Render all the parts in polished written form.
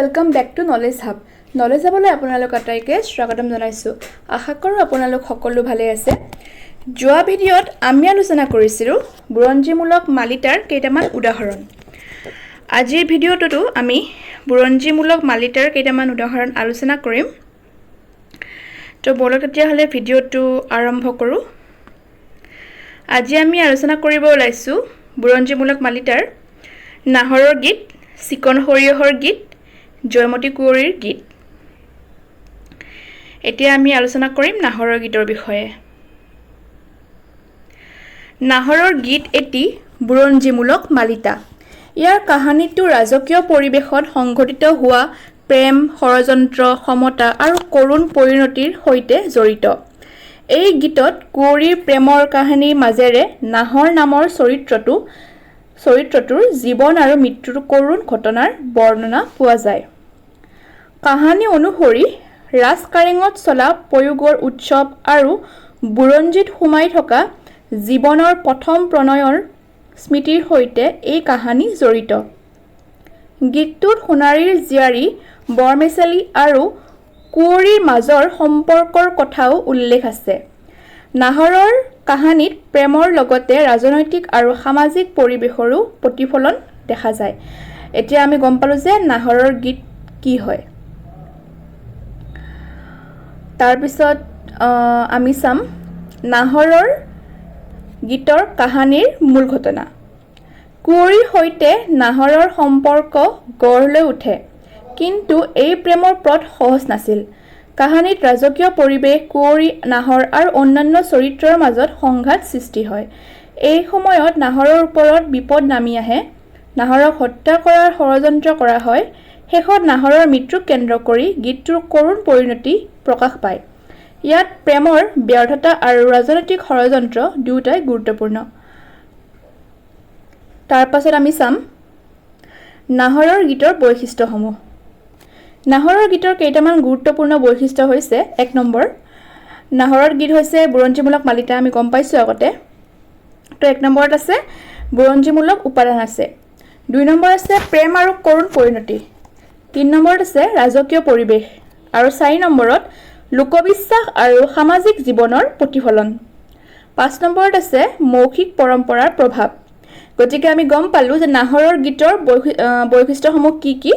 Welcome back to knowledge hub. Knowledge হাবলৈ আপোনালোক আটাইকে স্বাগতম জনাইছোঁ। আশা কৰোঁ আপোনালোক সকলো ভালে আছে। যোৱা ভিডিঅ'ত আমি আলোচনা কৰিছিলোঁ বুৰঞ্জীমূলক মালিতাৰ কেইটামান উদাহৰণ। আজিৰ ভিডিঅ'টোতো আমি বুৰঞ্জীমূলক মালিতাৰ কেইটামান উদাহৰণ আলোচনা কৰিম। তো বলক তেতিয়াহ'লে ভিডিঅ'টো আৰম্ভ কৰোঁ। আজি আমি আলোচনা কৰিব ওলাইছোঁ বুৰঞ্জীমূলক মালিতাৰ নাহৰৰ গীত, চিকন সৰিয়হৰ গীত, জয়মতী কুঁৱৰীৰ গীত। এতিয়া আমি আলোচনা কৰিম নাহৰৰ গীতৰ বিষয়ে। নাহৰৰ গীত এটি বুৰঞ্জীমূলক মালিতা। ইয়াৰ কাহিনীটো ৰাজকীয় পৰিৱেশত সংঘটিত হোৱা প্ৰেম, ষড়যন্ত্ৰ, সমতা আৰু কৰুণ পৰিণতিৰ সৈতে জড়িত। এই গীতত কুঁৱৰীৰ প্ৰেমৰ কাহিনীৰ মাজেৰে নাহৰ নামৰ চৰিত্ৰটোৰ জীৱন আৰু মৃত্যুৰ কৰুণ ঘটনাৰ বৰ্ণনা পোৱা যায়। কাহিনী অনুসৰি ৰাজকাৰেঙত চলা পয়োগৰ উৎসৱ আৰু বুৰঞ্জীত সোমাই থকা জীৱনৰ প্ৰথম প্ৰণয়ৰ স্মৃতিৰ সৈতে এই কাহিনী জড়িত। গীতটোত সোণাৰীৰ জীয়াৰী বৰমেচালী আৰু কুঁৱৰীৰ মাজৰ সম্পৰ্কৰ কথাও উল্লেখ আছে। নাহৰৰ কাহিনীত প্ৰেমৰ লগতে ৰাজনৈতিক আৰু সামাজিক পৰিৱেশৰো প্ৰতিফলন দেখা যায়। এতিয়া আমি গম পালোঁ যে নাহৰৰ গীত কি হয়। তাৰপিছত আমি চাম নাহৰৰ গীতৰ কাহিনীৰ মূল ঘটনা। কুঁৱৰীৰ সৈতে নাহৰৰ সম্পৰ্ক গঢ় লৈ উঠে, কিন্তু এই প্ৰেমৰ পথ সহজ নাছিল। কাহিনীত ৰাজকীয় পৰিৱেশ, কুঁৱৰী, নাহৰ আৰু অন্যান্য চৰিত্ৰৰ মাজত সংঘাত সৃষ্টি হয়। এই সময়ত নাহৰৰ ওপৰত বিপদ নামি আহে, নাহৰক হত্যা কৰাৰ ষড়যন্ত্ৰ কৰা হয়। শেষত নাহৰৰ মৃত্যুক কেন্দ্ৰ কৰি গীতটোৰ কৰুণ পৰিণতি প্ৰকাশ পায়। ইয়াত প্ৰেমৰ ব্যৰ্থতা আৰু ৰাজনৈতিক ষড়যন্ত্ৰ দুয়োটাই গুৰুত্বপূৰ্ণ। তাৰ পাছত আমি চাম নাহৰৰ গীতৰ বৈশিষ্ট্যসমূহ। নাহৰৰ গীতৰ কেইটামান গুৰুত্বপূৰ্ণ বৈশিষ্ট্য হৈছে: 1 নম্বৰ, নাহৰৰ গীত হৈছে বুৰঞ্জীমূলক মালিতা, আমি গম পাইছোঁ আগতে। তো 1 নম্বৰত আছে বুৰঞ্জীমূলক উপাদান আছে। 2 নম্বৰ আছে প্ৰেম আৰু কৰুণ পৰিণতি। 3 নম্বৰত আছে ৰাজকীয় পৰিৱেশ। আৰু 4 নম্বৰত লোকবিশ্বাস আৰু সামাজিক জীৱনৰ প্ৰতিফলন। 5 নম্বৰত আছে মৌখিক পৰম্পৰাৰ প্ৰভাৱ। গতিকে আমি গম পালোঁ যে নাহৰৰ গীতৰ বৈশিষ্ট্যসমূহ কি কি।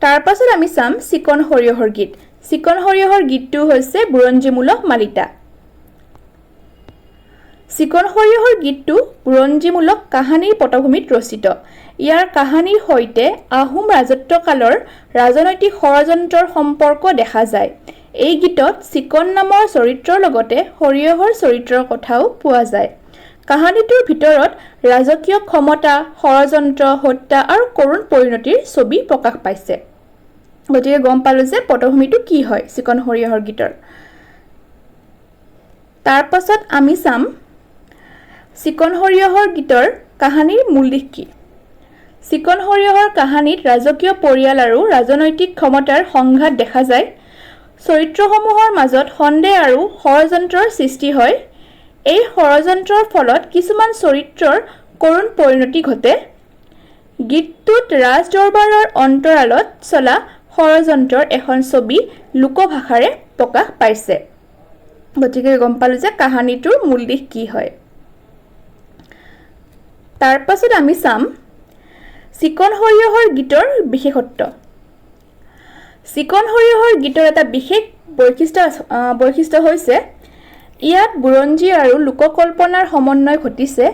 তাৰ পাছত আমি চাম চিকন সৰিয়হৰ গীত। চিকন সৰিয়হৰ গীতটো হৈছে বুৰঞ্জীমূলক মালিতা। চিকন সৰিয়হৰ গীতটো বুৰঞ্জীমূলক কাহিনীৰ পটভূমিত ৰচিত। ইয়াৰ কাহিনীৰ সৈতে আহোম ৰাজত্বকালৰ ৰাজনৈতিক ষড়যন্ত্ৰৰ সম্পৰ্ক দেখা যায়। এই গীতত চিকন নামৰ চৰিত্ৰৰ লগতে সৰিয়হৰ চৰিত্ৰৰ কথাও পোৱা যায়। কাহিনীটোৰ ভিতৰত ৰাজকীয় ক্ষমতা, ষড়যন্ত্ৰ, হত্যা আৰু কৰুণ পৰিণতিৰ ছবি প্ৰকাশ পাইছে। গতিকে গম পালোঁ যে পটভূমিটো কি হয় চিকন সৰিয়হৰ গীতৰ। তাৰ পাছত আমি চাম চিকন সৰিয়হৰ গীতৰ কাহিনীৰ মূল দিশ কি। চিকন সৰিয়হৰ কাহিনীত ৰাজকীয় পৰিয়াল আৰু ৰাজনৈতিক ক্ষমতাৰ সংঘাত দেখা যায়। চৰিত্ৰসমূহৰ মাজত সন্দেহ আৰু ষড়যন্ত্ৰৰ সৃষ্টি হয়। এই ষড়যন্ত্ৰৰ ফলত কিছুমান চৰিত্ৰৰ কৰুণ পৰিণতি ঘটে। গীতটোত ৰাজদৰবাৰৰ অন্তৰালত চলা ষড়যন্ত্ৰৰ এখন ছবি লোকভাষাৰে প্ৰকাশ পাইছে। গতিকে গম পালোঁ যে কাহিনীটোৰ মূল দিশ কি হয়। তাৰ পাছত আমি চাম চিকন সৰিয়হৰ গীতৰ বিশেষত্ব। চিকন সৰিয়হৰ গীতৰ এটা বিশেষ বৈশিষ্ট্য হৈছে ইয়াত বুৰঞ্জী আৰু লোককল্পনাৰ সমন্বয় ঘটিছে।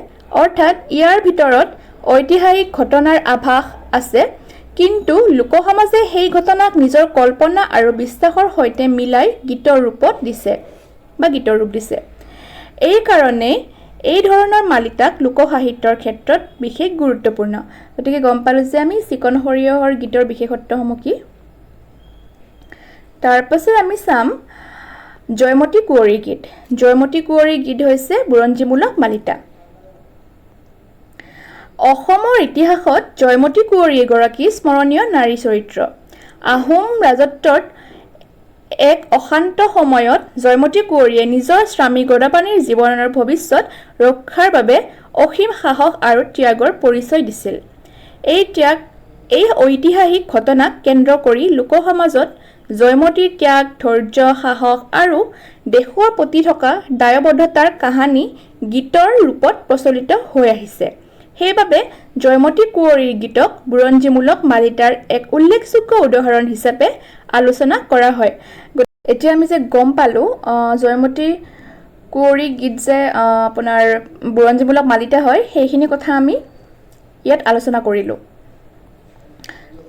অৰ্থাৎ ইয়াৰ ভিতৰত ঐতিহাসিক ঘটনাৰ আভাস আছে, কিন্তু লোকসমাজে সেই ঘটনাক নিজৰ কল্পনা আৰু বিশ্বাসৰ সৈতে মিলাই গীতৰ ৰূপ দিছে। এই কাৰণে এই ধৰণৰ মালিতাক লোকসাহিত্যৰ ক্ষেত্ৰত বিশেষ গুৰুত্বপূৰ্ণ। গতিকে গম পালোঁ যে আমি চিকন সৰিয়হৰ গীতৰ বিশেষত্বসমূহ কি। তাৰ পাছত আমি চাম জয়মতী কুঁৱৰীৰ গীত। জয়মতী কুঁৱৰীৰ গীত হৈছে বুৰঞ্জীমূলক মালিতা। অসমৰ ইতিহাসত জয়মতী কুঁৱৰী এগৰাকী স্মৰণীয় নাৰী চৰিত্ৰ। আহোম ৰাজত্বত এক অশান্ত সময়ত জয়মতী কুঁৱৰীয়ে নিজৰ স্বামী গদাপাণিৰ জীৱন আৰু ভৱিষ্যত ৰক্ষাৰ বাবে অসীম সাহস আৰু ত্যাগৰ পৰিচয় দিছিল। এই ঐতিহাসিক ঘটনাক কেন্দ্ৰ কৰি লোকসমাজত জয়মতীৰ ত্যাগ, ধৈৰ্য, সাহস আৰু দেশৰ প্ৰতি থকা দায়বদ্ধতাৰ কাহিনী গীতৰ ৰূপত প্ৰচলিত হৈ আহিছে। সেইবাবে জয়মতী কুঁৱৰীৰ গীতক বুৰঞ্জীমূলক মালিতাৰ এক উল্লেখযোগ্য উদাহৰণ হিচাপে আলোচনা কৰা হয়। এতিয়া আমি যে গম পালোঁ জয়মতী কুঁৱৰী গীত যে আপোনাৰ বুৰঞ্জীমূলক মালিতা হয়, সেইখিনি কথা আমি ইয়াত আলোচনা কৰিলোঁ।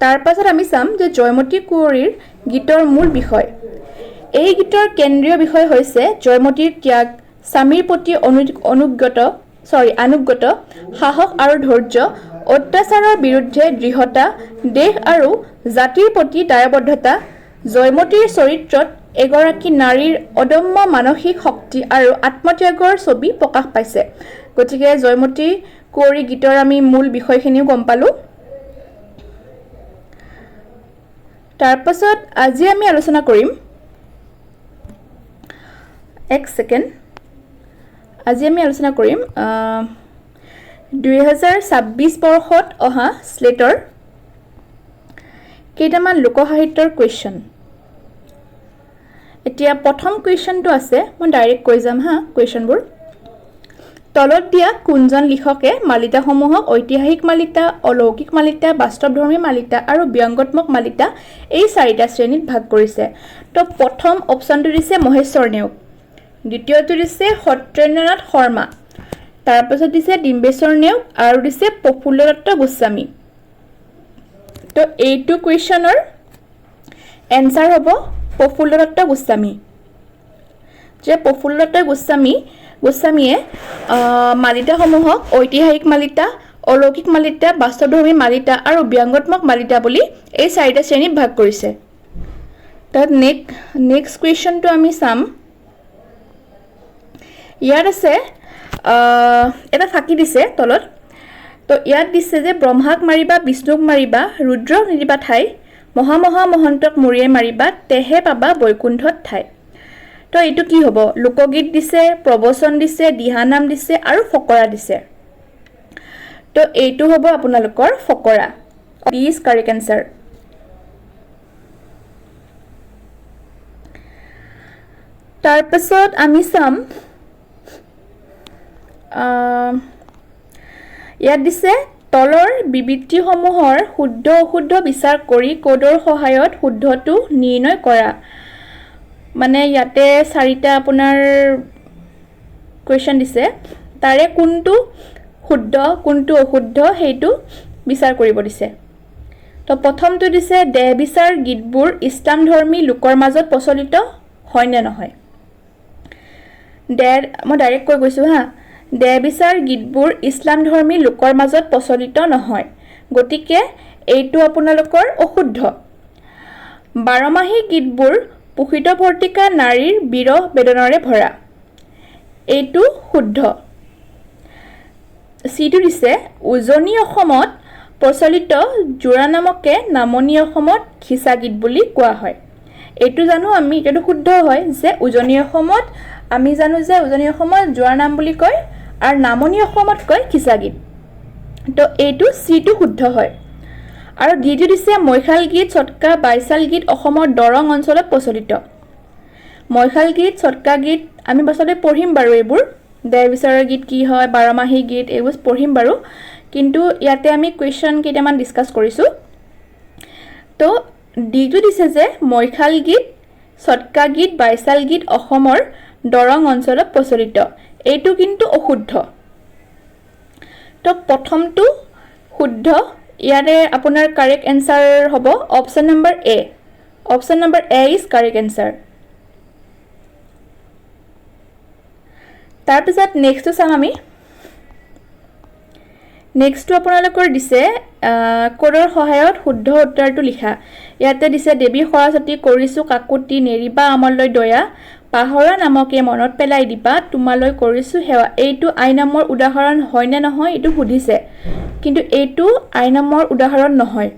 তাৰ পাছত আমি চাম যে জয়মতী কুঁৱৰীৰ গীতৰ মূল বিষয়। এই গীতৰ কেন্দ্ৰীয় বিষয় হৈছে জয়মতীৰ ত্যাগ, স্বামীৰ প্ৰতি আনুগত, সাহস আৰু ধৈৰ্য, অত্যাচাৰৰ বিৰুদ্ধে দৃঢ়তা, দেশ আৰু জাতিৰ প্ৰতি দায়বদ্ধতা। জয়মতীৰ চৰিত্ৰত এগৰাকী নাৰীৰ অদম্য মানসিক শক্তি আৰু আত্মত্যাগৰ ছবি প্ৰকাশ পাইছে। গতিকে জয়মতী কুঁৱৰী গীতৰ আমি মূল বিষয়খিনিও গম পালোঁ। তাৰপাছত আজি আমি আলোচনা কৰিম আজি আমি আলোচনা কৰিম 2026 বৰ্ষত অহা স্লেটৰ কেইটামান লোকসাহিত্যৰ কুৱেশ্যন। এতিয়া প্ৰথম কুৱেশ্যনটো আছে, মই ডাইৰেক্ট কৈ যাম কুৱেশ্যনবোৰ। তলত দিয়া কোনজন লিখকে মালিতাসমূহক ঐতিহাসিক মালিতা, অলৌকিক মালিতা, বাস্তৱধৰ্মী মালিতা আৰু ব্যংগাত্মক মালিতা এই 4টা শ্ৰেণীত ভাগ কৰিছে? তো প্ৰথম অপশ্যনটো দিছে মহেশ্বৰ নেওগ, দ্বিতীয়টো দিছে সত্যেন্দ্ৰনাথ শৰ্মা, তাৰপাছত দিছে ডিম্বেশ্বৰ নেওগ আৰু দিছে প্ৰফুল্ল দত্ত গোস্বামী। তো এইটো কুৱেশ্যনৰ এনচাৰ হ'ব প্ৰফুল্ল দত্ত গোস্বামী। যে প্ৰফুল্ল দত্ত গোস্বামীয়ে মালিতাসমূহক ঐতিহাসিক মালিতা, অলৌকিক মালিতা, বাস্তৱধৰ্মী মালিতা আৰু ব্যংগাত্মক মালিতা বুলি এই 4টা শ্ৰেণীত ভাগ কৰিছে। তাত নেক্সট কুৱেশ্যনটো আমি চাম। ইয়াত আছে এটা ফাঁকি দিছে তলত। তো ইয়াত দিছে যে ব্ৰহ্মাক মাৰিবা, বিষ্ণুক মাৰিবা, ৰুদ্ৰক নিদিবা ঠাই, মহামহন্তক মৰিয়াই মাৰিবা, তেহে পাবা বৈকুণ্ঠত ঠাই। তো এইটো কি হ'ব? লোকগীত দিছে, প্ৰবচন দিছে, দিহানাম দিছে আৰু ফকৰা দিছে। তো এইটো হ'ব আপোনালোকৰ ফকৰা। B is correct answer. তাৰপাছত আমি চাম ইয়াত দিছে তলৰ বিবৃতিসমূহৰ শুদ্ধ অশুদ্ধ বিচাৰ কৰি কোডৰ সহায়ত শুদ্ধটো নিৰ্ণয় কৰা। মানে ইয়াতে 4টা আপোনাৰ কুৱেশ্যন দিছে, তাৰে কোনটো শুদ্ধ কোনটো অশুদ্ধ সেইটো বিচাৰ কৰিব দিছে। তো প্ৰথমটো দিছে দেহ বিচাৰ গীতবোৰ ইছলাম ধৰ্মী লোকৰ মাজত প্ৰচলিত হয় নে নহয়? মই ডাইৰেক্ট কৈ গৈছোঁ দেহ বিচাৰ গীতবোৰ ইছলাম ধৰ্মী লোকৰ মাজত প্ৰচলিত নহয়, গতিকে এইটো আপোনালোকৰ অশুদ্ধ। বাৰমাহী গীতবোৰ প্ৰকৃত ভৰ্তিকা নাৰীৰ বিৰহ বেদনাৰে ভৰা, এইটো শুদ্ধ। চিটো দিছে উজনি অসমত প্ৰচলিত জোৰানামকে নামনি অসমত খিচা গীত বুলি কোৱা হয়। এইটো জানো আমি, এতিয়াতো শুদ্ধ হয় যে উজনি অসমত আমি জানো যে উজনি অসমত জোৰানাম বুলি কয় আৰু নামনি অসমত কয় খিচা গীত। তো এইটো চিটো শুদ্ধ হয়। আৰু দ্বিতীয় দিছে মৈশাল গীত, চটকা, বাইচাল গীত অসমৰ দৰং অঞ্চলত প্ৰচলিত। মৈশাল গীত, চটকা গীত আমি পাছতে পঢ়িম বাৰু, এইবোৰ দেহ বিচাৰৰ গীত কি হয়, বাৰমাহী গীত এইবোৰ পঢ়িম বাৰু, কিন্তু ইয়াতে আমি কুৱেশ্যন কেইটামান ডিছকাছ কৰিছোঁ। তো ডিটো দিছে যে মৈশাল গীত, চটকা গীত, বাইচাল গীত অসমৰ দৰং অঞ্চলত প্ৰচলিত, এইটো কিন্তু অশুদ্ধ। তো প্ৰথমটো শুদ্ধ, ইয়াৰে আপোনাৰ কাৰেক্ট এনচাৰ হ'ব option number A. Option number A is correct answer. তাৰপিছত নেক্সটটো চাম আমি। নেক্সটটো আপোনালোকৰ দিছে কোডৰ সহায়ত শুদ্ধ উত্তৰটো লিখা। ইয়াতে দিছে দেৱী সৰস্বতী কৰিছোঁ কাকুতি, নেৰিবা আমলৈ দয়া, পাহৰা নামকে মনত পেলাই দিবা, তোমালৈ কৰিছোঁ সেৱা। এইটো আই নামৰ উদাহৰণ হয় নে নহয় এইটো সুধিছে, কিন্তু এইটো আই নামৰ উদাহৰণ নহয়।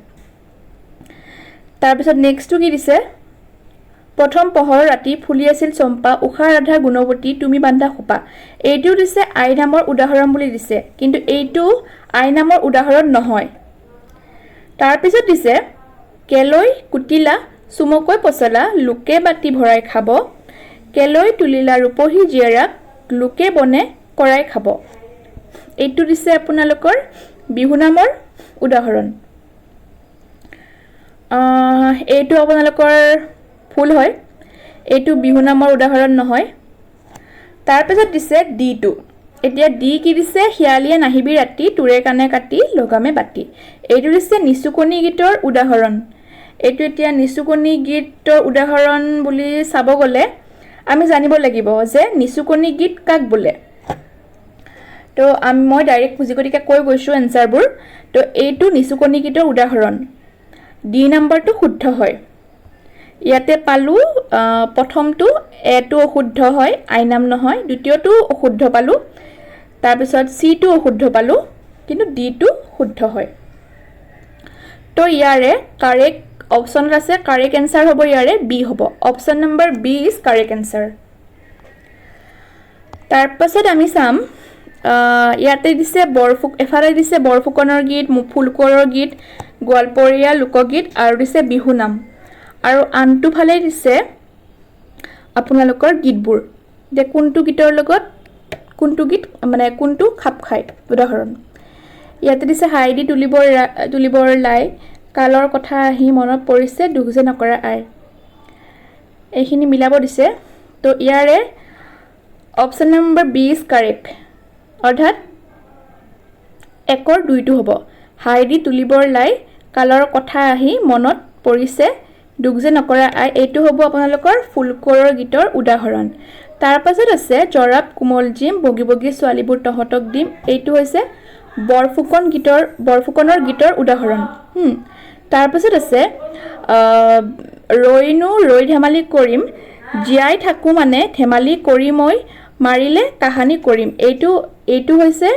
তাৰপিছত নেক্সটটো কি দিছে? প্ৰথম পোহৰ ৰাতি ফুলি আছিল চম্পা, উষা ৰাধা গুণৱতী, তুমি বান্ধা খোপা। এইটো দিছে আই নামৰ উদাহৰণ বুলি দিছে, কিন্তু এইটো আই নামৰ উদাহৰণ নহয়। তাৰ পিছত দিছে কেলৈ কুটিলা চুমকৈ পচলা লোকে বাটি ভৰাই খাব কেলৈ তুলিলা ৰূপহী জীয়াৰাক লোকে বনে কৰাই খাব এইটো দিছে আপোনালোকৰ বিহু নামৰ উদাহৰণ এইটো আপোনালোকৰ ফুল হয় এইটো বিহু নামৰ উদাহৰণ নহয় তাৰ পিছত দিছে ডি2 এতিয়া ডি কি দিছে হিয়ালিয়ে নাহিবি ৰাতি তুৰে কানে কাটি লগামে বাটি এইটো দিছে নিচুকনি গীতৰ উদাহৰণ এইটো এতিয়া নিচুকনি গীতৰ উদাহৰণ বুলি চাব গলে আমি জানিব লাগিব যে নিচুকনি গীত কাক বোলে তো মই ডাইৰেক্ট বুজি গতিকে কৈ গৈছো এনসাৰবোৰ তো এইটো নিচুকনি গীতৰ উদাহৰণ ডি নম্বৰটো শুদ্ধ হয় ইয়াতে পালো প্ৰথমটো এটো অশুদ্ধ হয় আই নাম নহয় দ্বিতীয়টো অশুদ্ধ পালো তাৰ পিছত সি টো অশুদ্ধ পালো কিন্তু ডি টো শুদ্ধ হয় তো ইয়াৰে কাৰেক্ট অপচন আছে কাৰেক্ট আনসাৰ হ'ব ইয়াৰে বি হ'ব option number B is correct answer তাৰ পাছত আমি চাম ইয়াতে দিছে এফালে দিছে বৰফুকনৰ গীত ফুলকৰৰ গীত গোৱালপৰীয়া লোকগীত আৰু দিছে বিহু নাম আৰু আনটো ফালে দিছে আপোনালোকৰ গীতবোৰ যে কোনটো গীতৰ লগত কোনটো গীত মানে কোনটো খাপ খায় উদাহৰণ ইয়াতে দিছে হাইদি তুলিবৰ লাই কালৰ কথা আহি মনত পৰিছে দুখ যে নকৰা আই এইখিনি মিলাব দিছে তো ইয়াৰে option number B is correct অৰ্থাৎ একৰ দুইটো হ'ব হাইদি তুলিবৰ লাই কালৰ কথা আহি মনত পৰিছে দুখ যে নকৰা আই এইটো হ'ব আপোনালোকৰ ফুলকৰৰ গীতৰ উদাহৰণ তাৰ পাছত আছে জৰাব কোমল জিম বগী বগী ছোৱালীবোৰ তহতক দিম এইটো হৈছে বৰফুকনৰ গীতৰ উদাহৰণ তাৰ পাছত আছে ৰৈ ধেমালি কৰিম জীয়াই থাকো মানে ধেমালি কৰি মই মাৰিলে কাহানি কৰিম এইটো হৈছে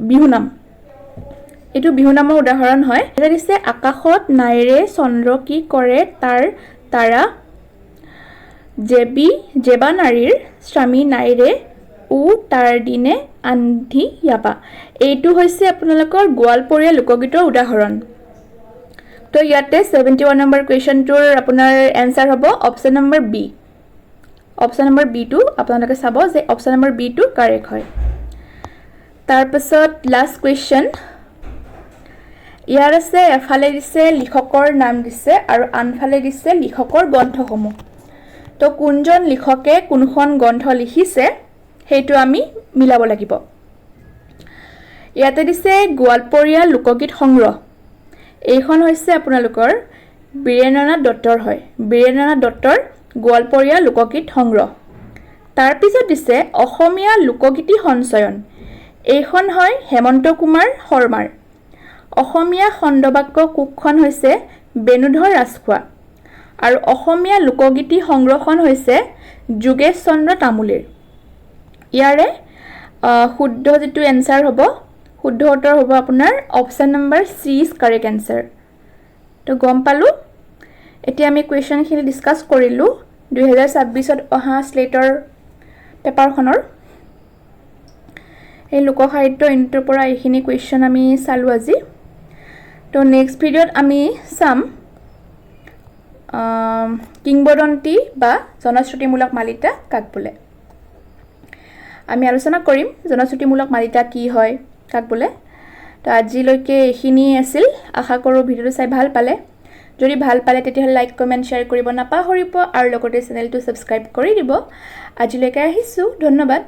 বিহু নাম এইটো বিহু নামৰ উদাহৰণ হয় এটা দিছে আকাশত নাইৰে চন্দ্ৰ কি কৰে তাৰ তাৰা জেবা নাৰীৰ স্বামী নাইৰে উ তাৰ দিনে আন্ধি ইয়াবা এইটো হৈছে আপোনালোকৰ গোৱালপৰীয়া লোকগীতৰ উদাহৰণ তো ইয়াতে 71 নম্বৰ কোৱেশ্চনটোৰ আপোনাৰ এনসাৰ হ'ব option number B option number B টো আপোনালোকে চাব যে অপচন নম্বৰ বি টো কাৰেক্ট হয় তাৰ পাছত লাষ্ট কোৱেশ্চন ইয়াৰ আছে এফালে দিছে লিখকৰ নাম দিছে আৰু আনফালে দিছে লিখকৰ গ্ৰন্থসমূহ তো কোনজন লিখকে কোনখন গ্ৰন্থ লিখিছে সেইটো আমি মিলাব লাগিব ইয়াতে দিছে গোৱালপৰীয়া লোকগীত সংগ্ৰহ এইখন হৈছে আপোনালোকৰ বীৰেন্দ্ৰনাথ দত্তৰ হয় বীৰেন্দ্ৰনাথ দত্তৰ গোৱালপৰীয়া লোকগীত সংগ্ৰহ তাৰ পিছত দিছে অসমীয়া লোকগীতি সঞ্চয়ন এইখন হয় হেমন্ত কুমাৰ শৰ্মাৰ অসমীয়া খণ্ডবাক্য কোষখন হৈছে বেনুধৰ ৰাজখোৱা আৰু অসমীয়া লোকগীতি সংগ্ৰহখন হৈছে যোগেশ চন্দ্ৰ তামুলীৰ ইয়াৰে শুদ্ধ যেটো এনসাৰ হ'ব শুদ্ধ উত্তৰ হ'ব আপোনাৰ option number C is correct answer তো গম পালো এতিয়া আমি কোৱেশ্চনখিনি ডিসকাস কৰিলো 2026 ত অহা স্লেটৰ পেপাৰখনৰ এই লোক সাহিত্য ইউনিটৰ পৰা এইখিনি কোৱেশ্চন আমি চালো আজি তো নেক্সট ভিডিঅ'ত আমি চাম কিংবদন্তি বা জনশ্ৰুতিমূলক মালিতা কাক বোলে আমি আলোচনা কৰিম জনশ্ৰুতিমূলক মালিতা কি হয় কাক বোলে তো আজিলৈকে এইখিনি আছিল আশা কৰো ভিডিঅ'টো চাই ভাল পালে যদি ভাল পালে তেতিয়াহ'লে লাইক কমেন্ট শেয়াৰ কৰিব নাপাহৰিব আৰু লগতে চেনেলটো সাবস্ক্ৰাইব কৰি দিব আজিলৈকে আহিছো ধন্যবাদ